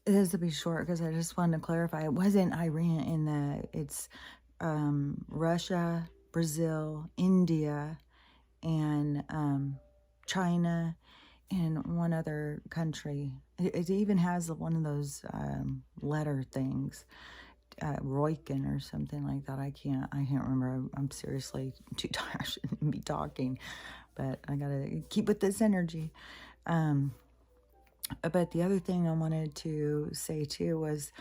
This will be short because I just wanted to clarify. It wasn't Iran it's Russia, Brazil, India, and China, and one other country. It even has one of those letter things, Roykin or something like that. I can't remember. I'm seriously too tired. I shouldn't be talking, but I gotta keep with this energy. Um, but the other thing I wanted to say too was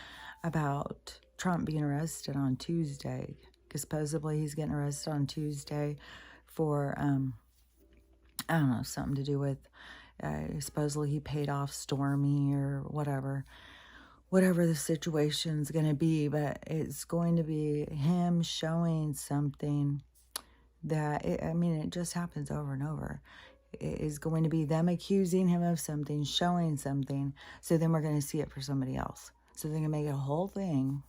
about Trump being arrested on Tuesday, because supposedly he's getting arrested on Tuesday for I don't know, something to do with supposedly he paid off Stormy or whatever the situation's going to be, but it's going to be him showing something that, I mean, it just happens over and over. It is going to be them accusing him of something, showing something, so then we're going to see it for somebody else. So they're going to make a whole thing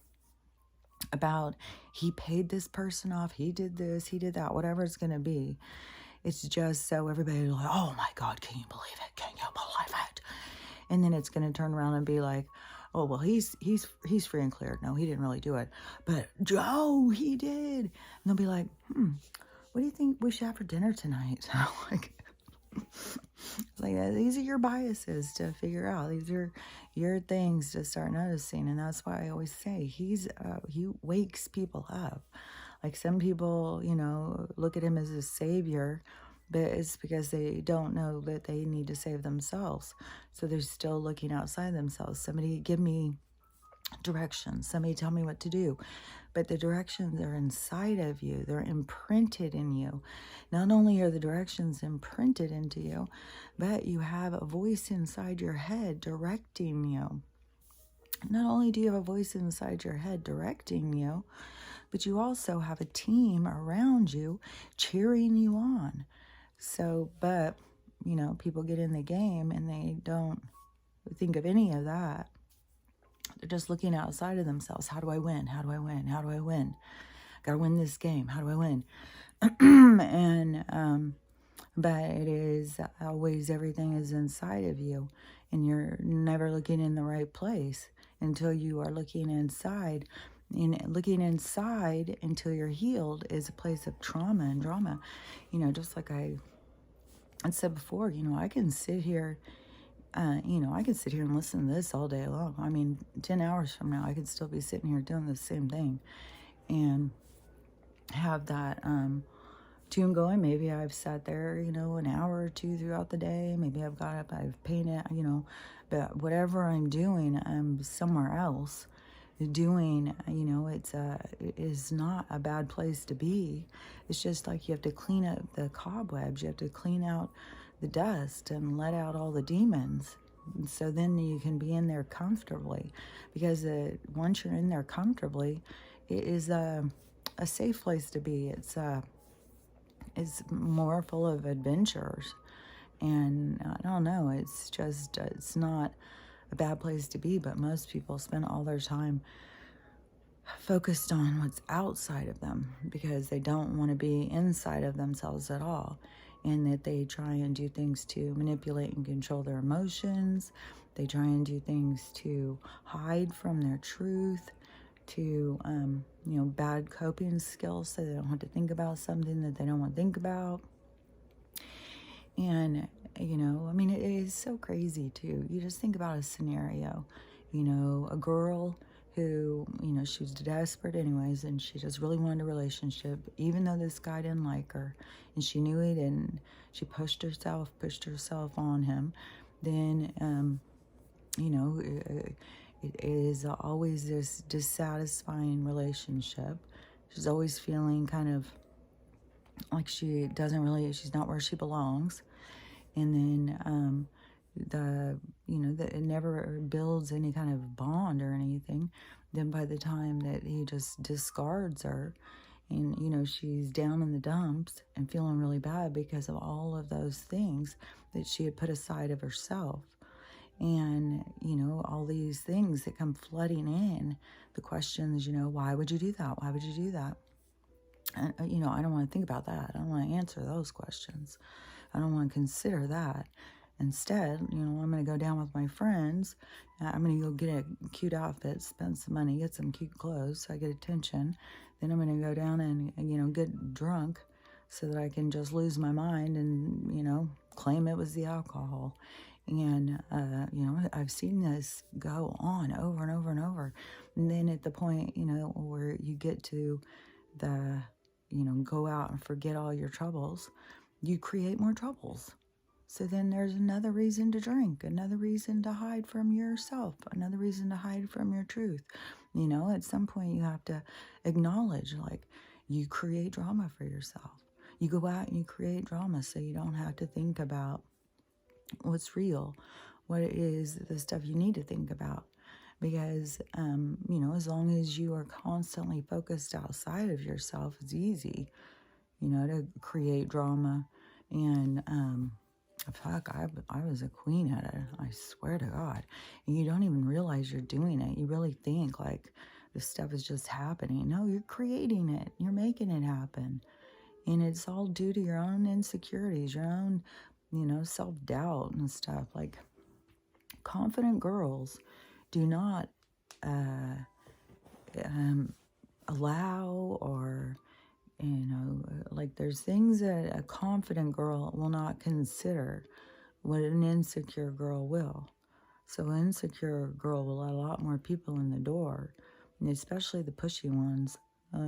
about he paid this person off, he did this, he did that, whatever it's going to be. It's just so everybody's like, oh my God, can you believe it? Can you believe it? And then it's going to turn around and be like, oh, well, he's free and clear. No, he didn't really do it. But Joe, he did. And they'll be like, what do you think we should have for dinner tonight? These are your biases to figure out. These are your things to start noticing. And that's why I always say he wakes people up. Like some people, look at him as a savior, but it's because they don't know that they need to save themselves. So they're still looking outside themselves. Somebody give me directions. Somebody tell me what to do. But the directions are inside of you. They're imprinted in you. Not only are the directions imprinted into you, but you have a voice inside your head directing you. Not only do you have a voice inside your head directing you, but you also have a team around you cheering you on. So, but, people get in the game and they don't think of any of that. They're just looking outside of themselves. How do I win? How do I win? How do I win? Gotta win this game. How do I win? But it is always, everything is inside of you, and you're never looking in the right place until you are looking inside. And looking inside until you're healed is a place of trauma and drama. Just like I said before, I can sit here, I can sit here and listen to this all day long. I mean, 10 hours from now, I could still be sitting here doing the same thing and have that tune going. Maybe I've sat there, an hour or two throughout the day. Maybe I've got up, I've painted, but whatever I'm doing, I'm somewhere else doing, it is not a bad place to be. It's just like you have to clean up the cobwebs. You have to clean out the dust and let out all the demons. And so then you can be in there comfortably, because once you're in there comfortably, it is a safe place to be. It's more full of adventures, and I don't know, it's just, it's not a bad place to be, but most people spend all their time focused on what's outside of them because they don't want to be inside of themselves at all, and that they try and do things to manipulate and control their emotions. They try and do things to hide from their truth, to bad coping skills, so they don't have to think about something that they don't want to think about. And I mean, it is so crazy too. You just think about a scenario, a girl who, she was desperate anyways, and she just really wanted a relationship, even though this guy didn't like her, and she knew he didn't. She pushed herself on him. Then, it is always this dissatisfying relationship. She's always feeling kind of like she's not where she belongs. And then it never builds any kind of bond or anything. Then by the time that he just discards her, and she's down in the dumps and feeling really bad because of all of those things that she had put aside of herself. And all these things that come flooding in, the questions, why would you do that? Why would you do that? And, I don't want to think about that. I don't want to answer those questions. I don't want to consider that. Instead, I'm going to go down with my friends. I'm going to go get a cute outfit, spend some money, get some cute clothes so I get attention. Then I'm going to go down and, get drunk so that I can just lose my mind and, claim it was the alcohol. And, I've seen this go on over and over and over. And then at the point, where you get to the, go out and forget all your troubles, you create more troubles. So then there's another reason to drink, another reason to hide from yourself, another reason to hide from your truth. At some point you have to acknowledge, like, you create drama for yourself. You go out and you create drama so you don't have to think about what's real, what it is, the stuff you need to think about. Because, as long as you are constantly focused outside of yourself, it's easy, to create drama. And, fuck, I was a queen at it. I swear to God. And you don't even realize you're doing it. You really think like this stuff is just happening. No, you're creating it. You're making it happen. And it's all due to your own insecurities, your own, self-doubt and stuff. Like, confident girls do not allow or, like, there's things that a confident girl will not consider what an insecure girl will. So an insecure girl will let a lot more people in the door, and especially the pushy ones. A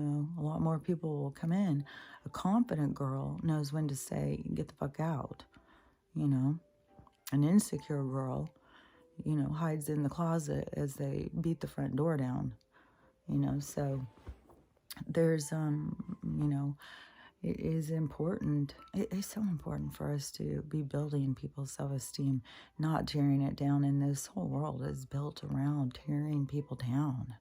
lot more people will come in. A confident girl knows when to say, get the fuck out. An insecure girl, hides in the closet as they beat the front door down. So there's, it is important. It is so important for us to be building people's self-esteem, not tearing it down. And this whole world is built around tearing people down,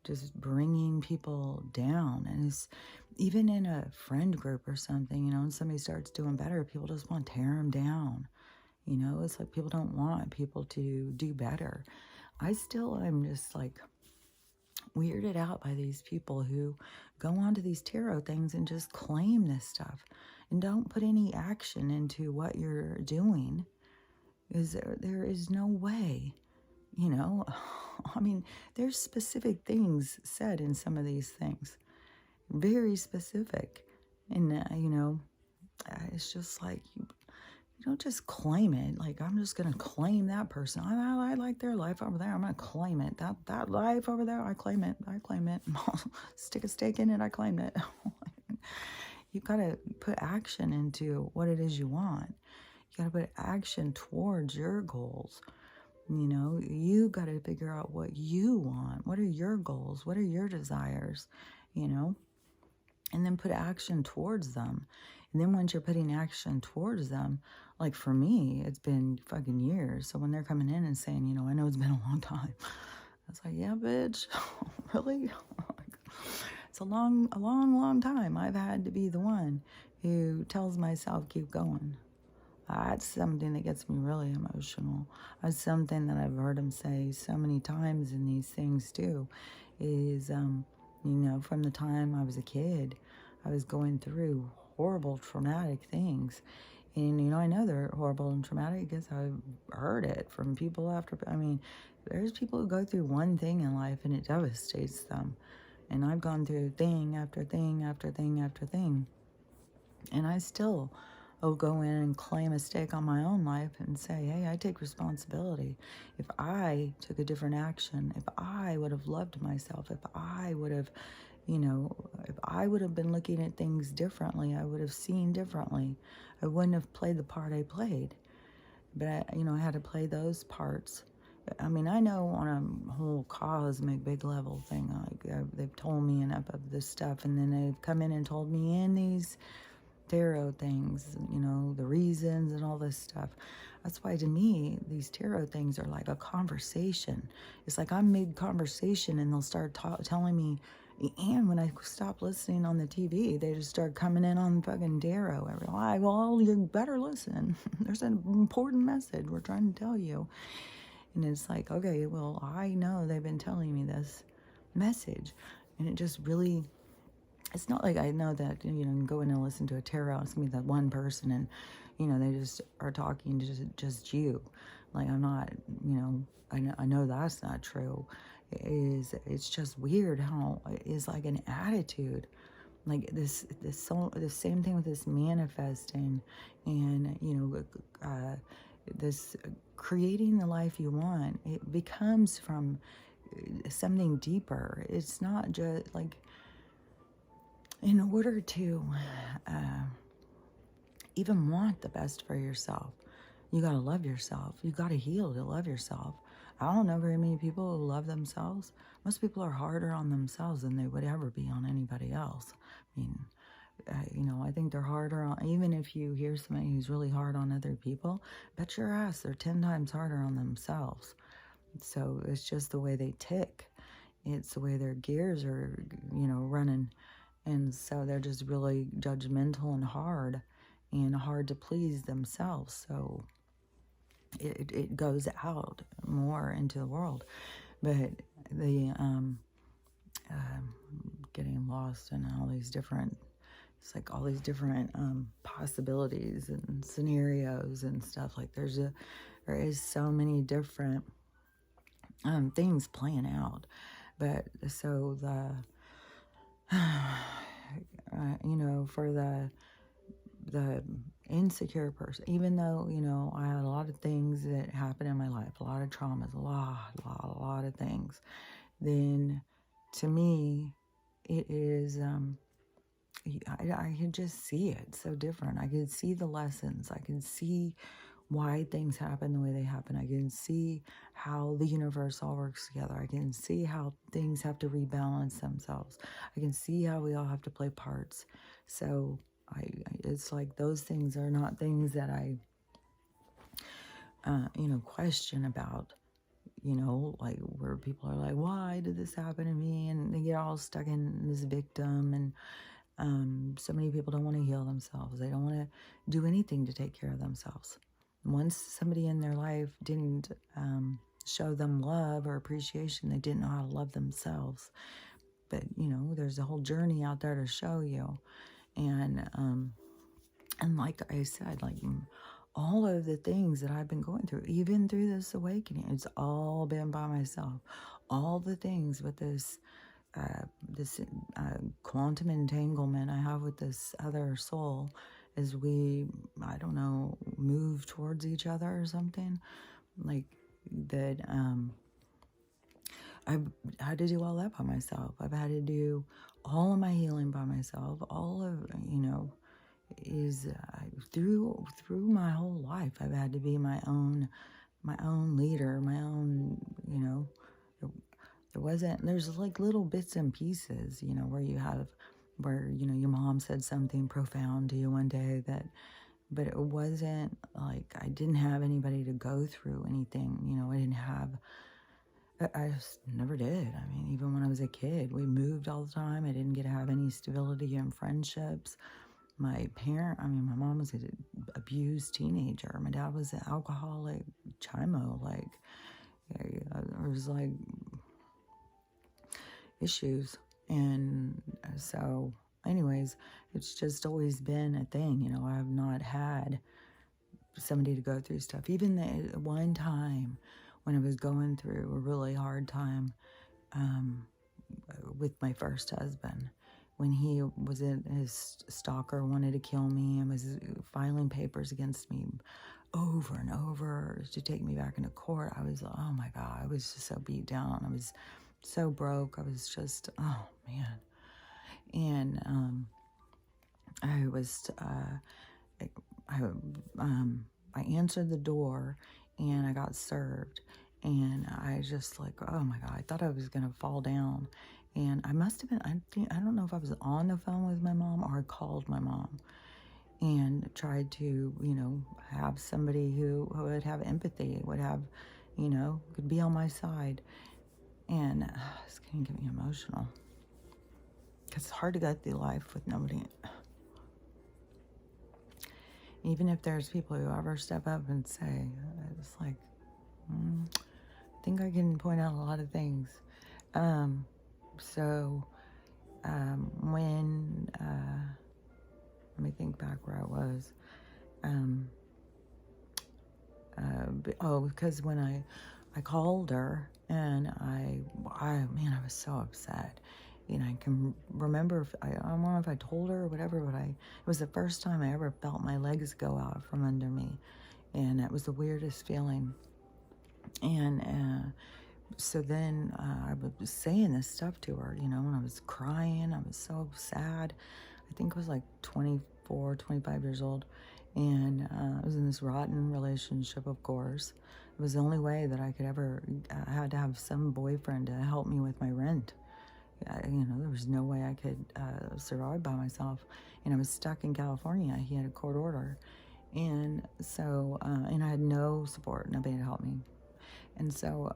just bringing people down. And it's even in a friend group or something, when somebody starts doing better, people just want to tear them down. It's like people don't want people to do better. I'm just like weirded out by these people who go onto these tarot things and just claim this stuff and don't put any action into what you're doing. There is no way, I mean, there's specific things said in some of these things, very specific. And, it's just like, you don't just claim it. Like, I'm just going to claim that person. I like their life over there. I'm going to claim it. That life over there, I claim it. I claim it. Stick a stake in it. I claimed it. You've got to put action into what it is you want. You got to put action towards your goals. You got to figure out what you want. What are your goals? What are your desires? And then put action towards them. And then once you're putting action towards them, like for me, it's been fucking years. So when they're coming in and saying, I know it's been a long time. I was like, yeah, bitch, really? It's a long, long time. I've had to be the one who tells myself, keep going. That's something that gets me really emotional. That's something that I've heard him say so many times in these things too, is, from the time I was a kid, I was going through horrible, traumatic things. And, I know they're horrible and traumatic because I've heard it from people after. I mean, there's people who go through one thing in life and it devastates them. And I've gone through thing after thing after thing after thing. And I still will go in and claim a stake on my own life and say, hey, I take responsibility. If I took a different action, if I would have loved myself, if I would have, if I would have been looking at things differently, I would have seen differently. I wouldn't have played the part I played. But, I had to play those parts. I mean, I know on a whole cosmic big level thing, they've told me enough of this stuff, and then they've come in and told me in these tarot things, the reasons and all this stuff. That's why to me, these tarot things are like a conversation. It's like I'm mid-conversation and they'll start telling me, and when I stop listening on the TV, they just start coming in on fucking tarot. Well, you better listen. There's an important message we're trying to tell you. And it's like, okay, well, I know they've been telling me this message. And it just really, it's not like I know that, go in and listen to a tarot. It's going to be that one person and, they just are talking to just you. Like, I'm not, I know that's not true. It's just weird how it is like an attitude. Like the same thing with this manifesting, and this creating the life you want. It becomes from something deeper. It's not just like, in order to even want the best for yourself, you got to love yourself. You got to heal to love yourself. I don't know very many people who love themselves. Most people are harder on themselves than they would ever be on anybody else. I mean, I think they're harder on, even if you hear somebody who's really hard on other people, bet your ass they're 10 times harder on themselves. So it's just the way they tick. It's the way their gears are, running. And so they're just really judgmental and hard to please themselves. So it goes out more into the world. But the getting lost in all these different, it's like all these different possibilities and scenarios and stuff. Like there is so many different things playing out. But so for the insecure person, even though, I had a lot of things that happened in my life, a lot of traumas, a lot of things, then to me, it is, I could just see it so different. I could see the lessons. I can see why things happen the way they happen. I can see how the universe all works together. I can see how things have to rebalance themselves. I can see how we all have to play parts. So it's like those things are not things that I, question about, like where people are like, why did this happen to me? And they get all stuck in this victim. And so many people don't want to heal themselves. They don't want to do anything to take care of themselves. Once somebody in their life didn't show them love or appreciation, they didn't know how to love themselves. But, there's a whole journey out there to show you. And like I said, like all of the things that I've been going through, even through this awakening, it's all been by myself. All the things with this quantum entanglement I have with this other soul as we, I don't know, move towards each other or something like that. I've had to do all that by myself. I've had to do all of my healing by myself. All of, is through my whole life. I've had to be my own leader, my own, there's like little bits and pieces, where your mom said something profound to you one day but it wasn't like I didn't have anybody to go through anything, I didn't have, I just never did. I mean, even when I was a kid, we moved all the time. I didn't get to have any stability in friendships. My mom was an abused teenager. My dad was an alcoholic chimo. Like, there was like issues. And so, anyways, it's just always been a thing. I have not had somebody to go through stuff. Even the one time when I was going through a really hard time with my first husband, when he was his stalker wanted to kill me and was filing papers against me over and over to take me back into court. I was, oh my God, I was just so beat down. I was so broke. I was just, oh man. And I was, I answered the door and I got served. And I just like, oh my God, I thought I was going to fall down. And I must have been, I don't know if I was on the phone with my mom or I called my mom and tried to, have somebody who would have empathy, would have, could be on my side. And it's going to get me emotional because it's hard to go through life with nobody. Even if there's people who ever step up and say, it's like, I think I can point out a lot of things. When, let me think back where I was. Um, because when I called her and man, I was so upset. I can remember I don't know if I told her or whatever, but it was the first time I ever felt my legs go out from under me, and it was the weirdest feeling. And so then I was saying this stuff to her, and I was crying. I was so sad. I think I was like 24, 25 years old. And I was in this rotten relationship, of course. It was the only way that I could ever, I had to have some boyfriend to help me with my rent. There was no way I could survive by myself. And I was stuck in California. He had a court order. And so, and I had no support, nobody to help me. And so,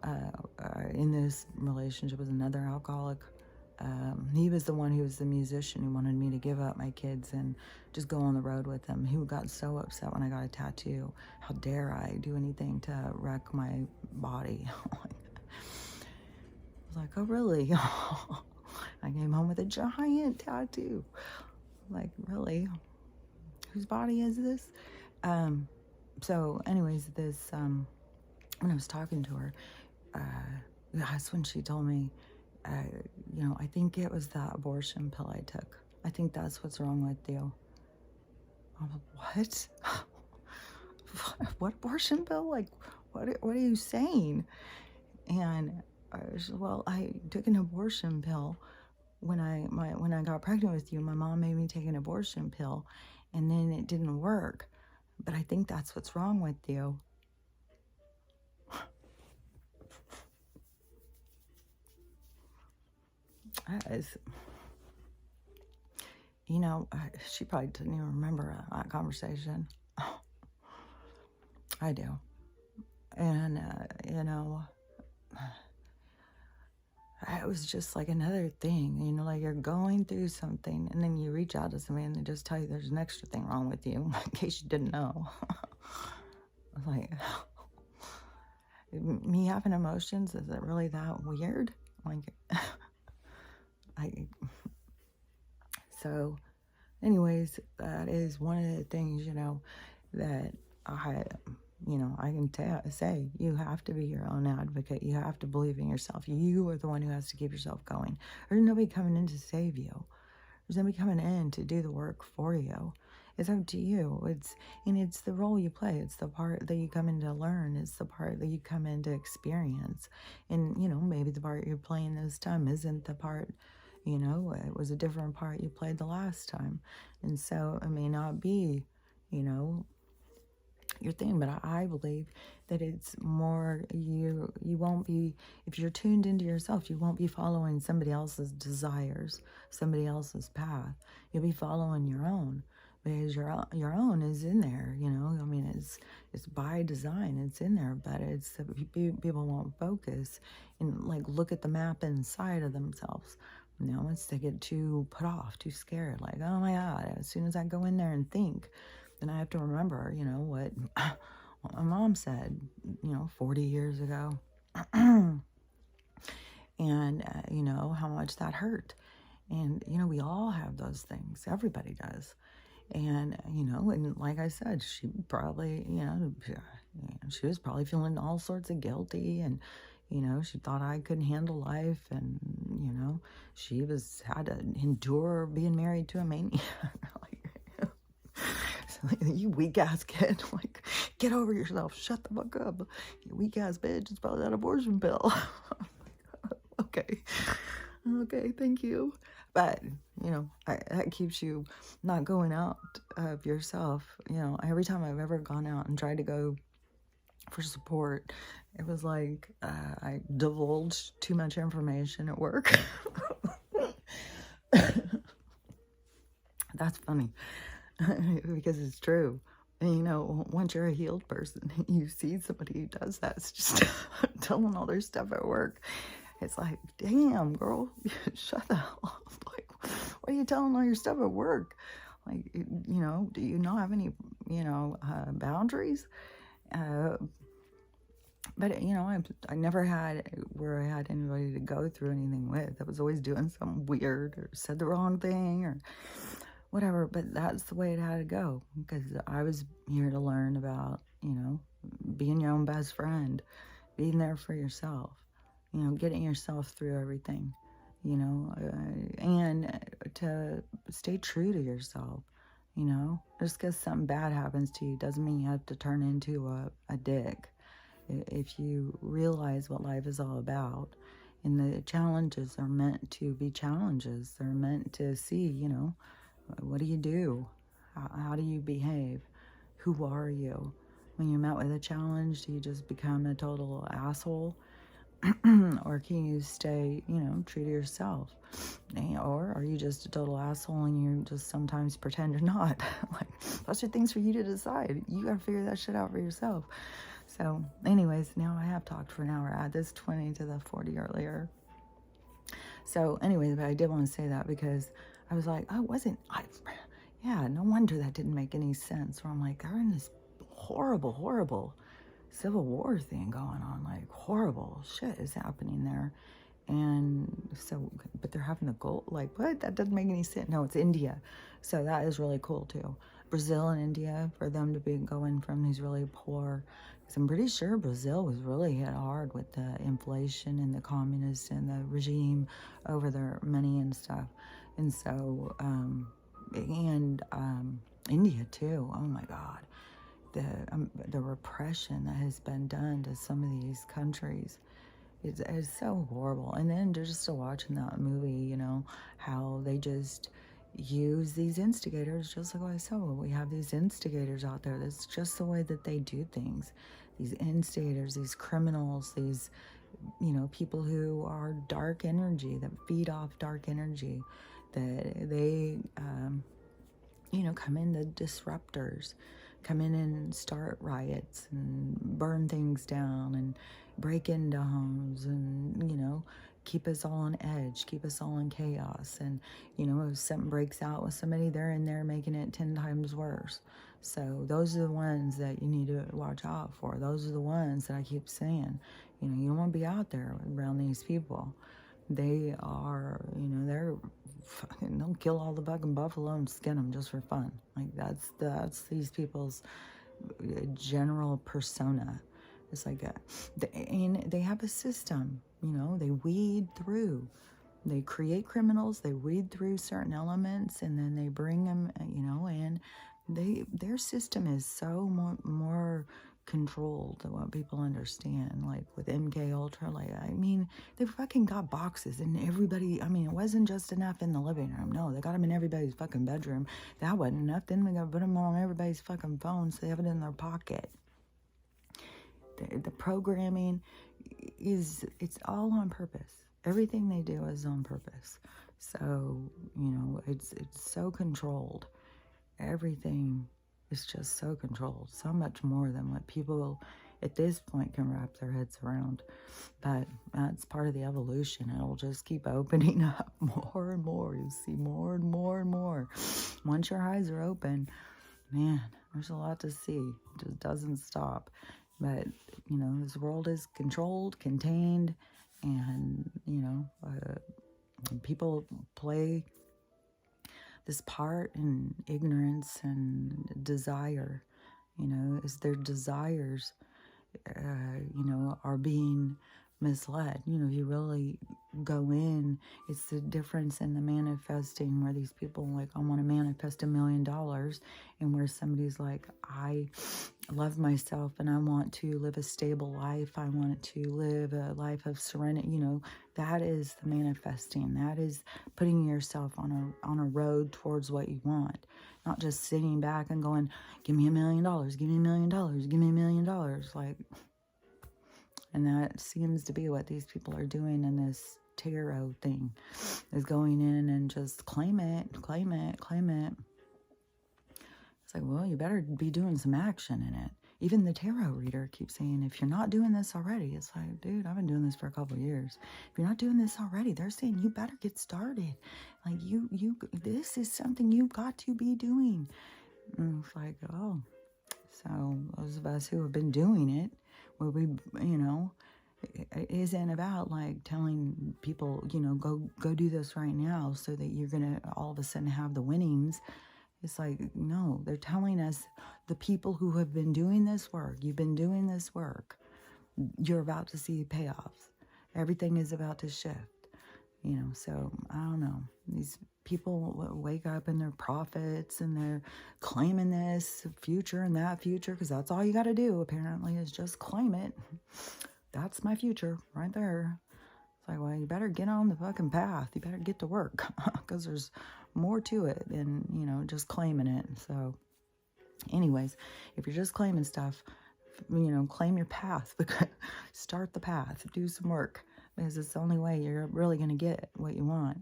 in this relationship with another alcoholic, he was the one who was the musician who wanted me to give up my kids and just go on the road with them. He got so upset when I got a tattoo. How dare I do anything to wreck my body? I was like, oh, really? I came home with a giant tattoo. Like, really? Whose body is this? So anyways, when I was talking to her, that's when she told me, I think it was that abortion pill I took. I think that's what's wrong with you. I'm like, what? What abortion pill? Like, what are you saying? And well, I took an abortion pill when I got pregnant with you. My mom made me take an abortion pill, and then it didn't work. But I think that's what's wrong with you. She probably didn't even remember that conversation. I do. And, it was just like another thing, like you're going through something and then you reach out to somebody and they just tell you there's an extra thing wrong with you, in case you didn't know. Like, me having emotions, is it really that weird? Like, so anyways, that is one of the things, that I can say you have to be your own advocate. You have to believe in yourself. You are the one who has to keep yourself going. There's nobody coming in to save you. There's nobody coming in to do the work for you. It's up to you. It's the role you play. It's the part that you come in to learn. It's the part that you come in to experience. And, maybe the part you're playing this time isn't the part, it was a different part you played the last time. And so it may not be, your thing, but I believe that it's more you won't be, if you're tuned into yourself, you won't be following somebody else's desires, somebody else's path. You'll be following your own, because your own is in there. It's by design, it's in there, but it's people won't focus and like look at the map inside of themselves. Once they get too put off, too scared, like, oh my God, as soon as I go in there and think, then I have to remember, what my mom said, 40 years ago. And, how much that hurt. And, we all have those things. Everybody does. And, and like I said, she probably, she was probably feeling all sorts of guilty, and, she thought I couldn't handle life, and, she had to endure being married to a maniac. You weak ass kid, like, get over yourself, shut the fuck up, you weak ass bitch, it's probably that abortion pill. Okay, thank you. But that keeps you not going out of yourself. Every time I've ever gone out and tried to go for support, it was like I divulged too much information at work. That's funny. Because it's true. And, once you're a healed person, you see somebody who does that, it's just telling all their stuff at work. It's like, damn, girl, shut the hell up. Like, why are you telling all your stuff at work? Like, do you not have any, boundaries? But, I never had where I had anybody to go through anything with. I was always doing something weird or said the wrong thing or whatever. But that's the way it had to go, because I was here to learn about, being your own best friend, being there for yourself, getting yourself through everything, and to stay true to yourself. Just because something bad happens to you doesn't mean you have to turn into a dick. If you realize what life is all about, and the challenges are meant to be challenges, they're meant to see, what do you do? How do you behave? Who are you? When you're met with a challenge, do you just become a total asshole? Or can you stay, true to yourself? Or are you just a total asshole and you just sometimes pretend you're not? Like, those are things for you to decide. You gotta figure that shit out for yourself. So, anyways, now I have talked for an hour. Add this 20 to the 40 earlier. So, anyways, but I did want to say that because I was like, yeah, no wonder that didn't make any sense. Where I'm like, they're in this horrible Civil War thing going on. Like, horrible shit is happening there. And so, but they're having a goal. Like, what? That doesn't make any sense. No, it's India. So that is really cool too. Brazil and India, for them to be going from these really poor, because I'm pretty sure Brazil was really hit hard with the inflation and the communists and the regime over their money and stuff. And so, India too. Oh my God. The repression that has been done to some of these countries is so horrible. And then just watching that movie, how they just use these instigators, just like I said, we have these instigators out there. That's just the way that they do things. These instigators, these criminals, these, people who are dark energy, that feed off dark energy, that they, come in, the disruptors, come in and start riots and burn things down and break into homes and, keep us all on edge, keep us all in chaos. And, if something breaks out with somebody, they're in there making it 10 times worse. So those are the ones that you need to watch out for. Those are the ones that I keep saying, you don't want to be out there around these people. They are, they're fucking, they'll kill all the fucking buffalo and skin them just for fun. Like, that's these people's general persona. It's like and they have a system, they weed through. They create criminals, they weed through certain elements, and then they bring them, and their system is so more controlled than what people understand. Like with MK Ultra, they fucking got boxes and everybody. It wasn't just enough in the living room. No, they got them in everybody's fucking bedroom. That wasn't enough. Then we got to put them on everybody's fucking phone so they have it in their pocket. The programming it's all on purpose. Everything they do is on purpose. So, it's so controlled. Everything is just so controlled. So much more than what people at this point can wrap their heads around. But that's part of the evolution. It'll just keep opening up more and more. You'll see more and more and more. Once your eyes are open, man, there's a lot to see. It just doesn't stop. But, this world is controlled, contained, and, people play this part in ignorance and desire, as their desires, are being misled. If you really go in, it's the difference in the manifesting, where these people like, I want to manifest $1 million, and where somebody's like, I love myself and I want to live a stable life. I want to live a life of serenity. That is the manifesting. That is putting yourself on a road towards what you want. Not just sitting back and going, give me $1 million, give me $1 million, give me $1 million. Like, and that seems to be what these people are doing in this tarot thing, is going in and just claim it, claim it, claim it. It's like, well, you better be doing some action in it. Even the tarot reader keeps saying, if you're not doing this already, it's like, dude, I've been doing this for a couple of years. If you're not doing this already, they're saying you better get started. Like, this is something you've got to be doing. And it's like, oh, so those of us who have been doing it, where we, It isn't about like telling people, go do this right now so that you're going to all of a sudden have the winnings. It's like, no, they're telling us, the people who have been doing this work, you've been doing this work, you're about to see payoffs. Everything is about to shift. So I don't know. These people wake up and they're prophets and they're claiming this future and that future, because that's all you got to do apparently is just claim it. That's my future right there. It's like, well, you better get on the fucking path. You better get to work, because there's more to it than, just claiming it. So anyways, if you're just claiming stuff, claim your path. Start the path. Do some work, because it's the only way you're really going to get what you want.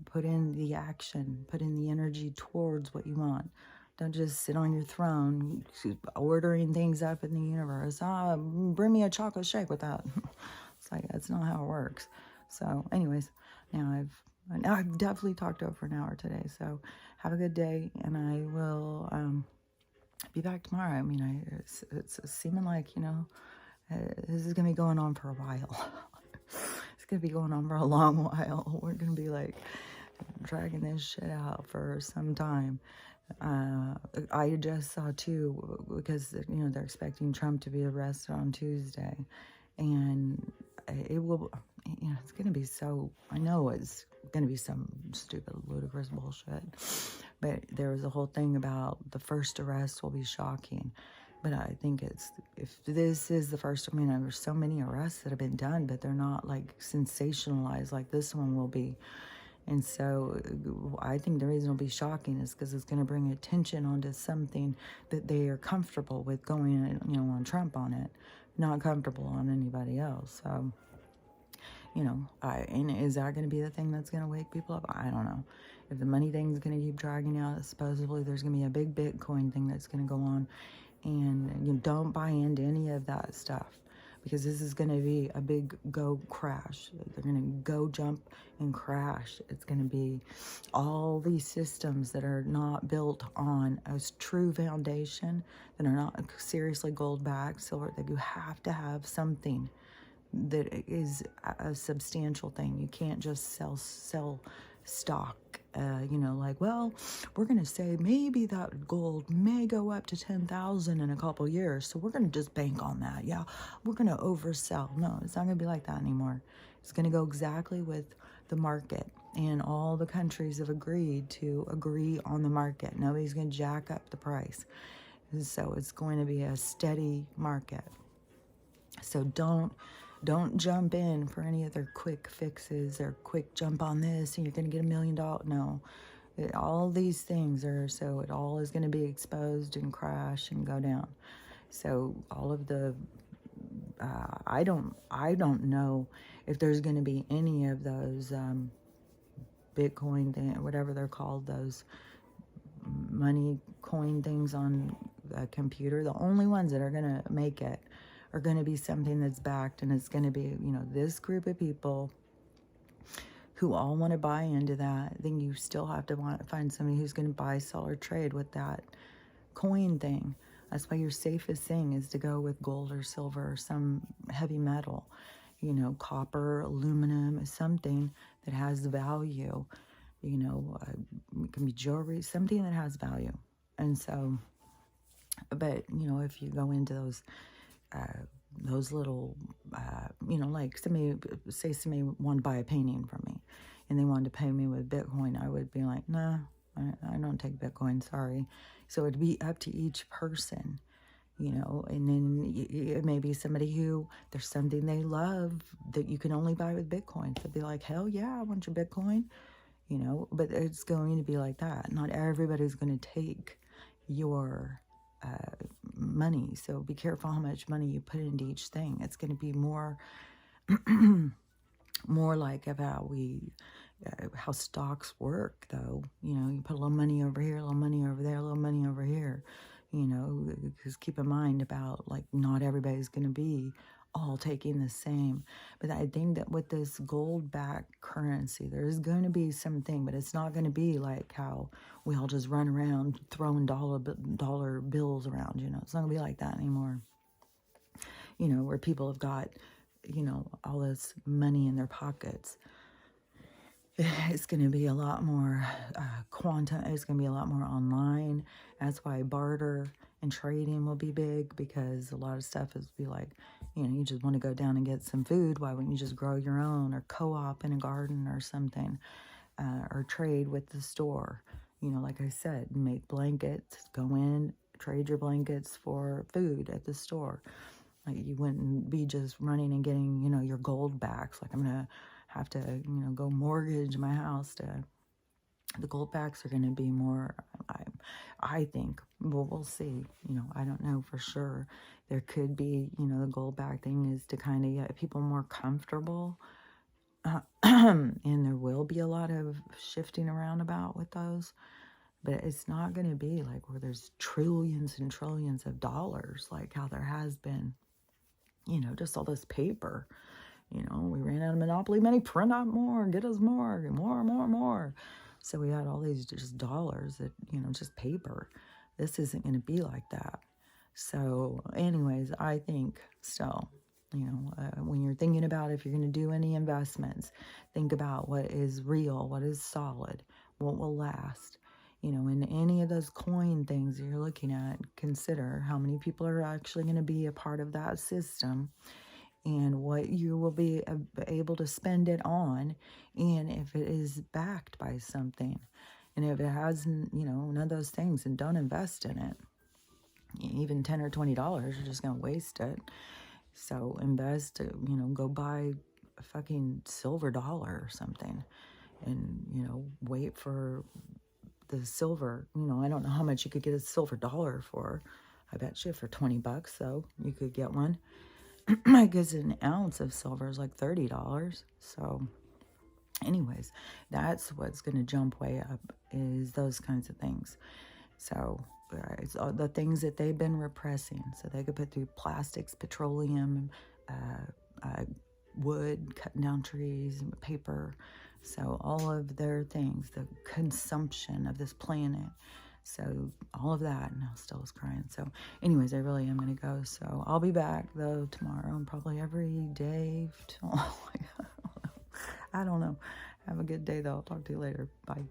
Put in the action, put in the energy towards what you want. Don't just sit on your throne ordering things up in the universe. Bring me a chocolate shake with that. It's like, that's not how it works. So anyways, now I've definitely talked over an hour today. So have a good day, and I will be back tomorrow. I mean, it's seeming like, this is going to be going on for a while. It's going to be going on for a long while. We're going to be like dragging this shit out for some time. I just saw too, because, they're expecting Trump to be arrested on Tuesday. And it will, it's going to be so, I know it's going to be some stupid, ludicrous bullshit. But there was a whole thing about the first arrest will be shocking. But I think if this is the first, there's so many arrests that have been done, but they're not like sensationalized like this one will be. And so I think the reason it'll be shocking is because it's going to bring attention onto something that they are comfortable with going, on Trump on it, not comfortable on anybody else. So, and is that going to be the thing that's going to wake people up? I don't know. If the money thing's going to keep dragging out, supposedly there's going to be a big Bitcoin thing that's going to go on. And don't buy into any of that stuff, because this is going to be a big go crash. They're going to go jump and crash. It's going to be all these systems that are not built on a true foundation, that are not seriously gold backed, silver, that you have to have something that is a substantial thing. You can't just sell stock. Well, we're going to say maybe that gold may go up to 10,000 in a couple years, so we're going to just bank on that. Yeah, we're going to oversell. No, it's not going to be like that anymore. It's going to go exactly with the market, and all the countries have agreed to agree on the market. Nobody's going to jack up the price. So it's going to be a steady market. So don't jump in for any of their quick fixes or quick jump on this and you're going to get $1 million. No, all these things are, so it all is going to be exposed and crash and go down. So all of the, I don't know if there's going to be any of those Bitcoin thing, whatever they're called, those money coin things on a computer. The only ones that are going to make it are going to be something that's backed, and it's going to be, this group of people who all want to buy into that. Then you still have to find somebody who's going to buy, sell, or trade with that coin thing. That's why your safest thing is to go with gold or silver or some heavy metal, copper, aluminum, something that has value. It can be jewelry, something that has value. And so, but, if you go into those little, like somebody wanted to buy a painting from me and they wanted to pay me with Bitcoin, I would be like, nah, I don't take Bitcoin, sorry. So it'd be up to each person, and then it may be somebody who there's something they love that you can only buy with Bitcoin. So it'd be like, hell yeah, I want your Bitcoin, but it's going to be like that. Not everybody's going to take your money. So be careful how much money you put into each thing. It's going to be more like about how stocks work, though. You put a little money over here, a little money over there, a little money over here, because keep in mind about, like, not everybody's going to be all taking the same. But I think that with this gold-backed currency, there's going to be something, but it's not going to be like how we all just run around throwing dollar bills around, It's not going to be like that anymore. Where people have got you know, all this money in their pockets. It's going to be a lot more quantum. It's going to be a lot more online. That's why barter and trading will be big, because a lot of stuff is be like, you know, you just want to go down and get some food. Why wouldn't you just grow your own, or co-op in a garden or something, or trade with the store? You know, like I said, make blankets, go in, trade your blankets for food at the store. Like, you wouldn't be just running and getting, you know, your gold backs. Like, I'm going to have to, you know, go mortgage my house to, the gold backs are going to be more, I think, well, we'll see. You know, I don't know for sure. There could be, you know, the gold back thing is to kind of get people more comfortable. And there will be a lot of shifting around about with those. But it's not going to be like where there's trillions and trillions of dollars, like how there has been, you know, just all this paper. You know, we ran out of monopoly money, print out more, get us more. So we had all these just dollars that, you know, just paper. This isn't going to be like that. So anyways, I think still, you know, when you're thinking about if you're going to do any investments, think about what is real, what is solid, what will last. You know, in any of those coin things you're looking at, consider how many people are actually going to be a part of that system, and what you will be able to spend it on, and if it is backed by something. And if it hasn't, you know, none of those things, then don't invest in it. Even $10 or $20, you're just going to waste it. So invest, you know, go buy a fucking silver dollar or something, and, you know, wait for the silver. You know, I don't know how much you could get a silver dollar for. I bet you for $20, though, you could get one. I guess an ounce of silver is like $30. So anyways, that's what's going to jump way up, is those kinds of things. So it's all the things that they've been repressing. So they could put through plastics, petroleum, wood, cutting down trees, and paper. So all of their things, the consumption of this planet. So all of that, and I still was crying. So anyways, I really am going to go. So I'll be back, though, tomorrow, and probably every day. I don't know. Have a good day, though. I'll talk to you later. Bye.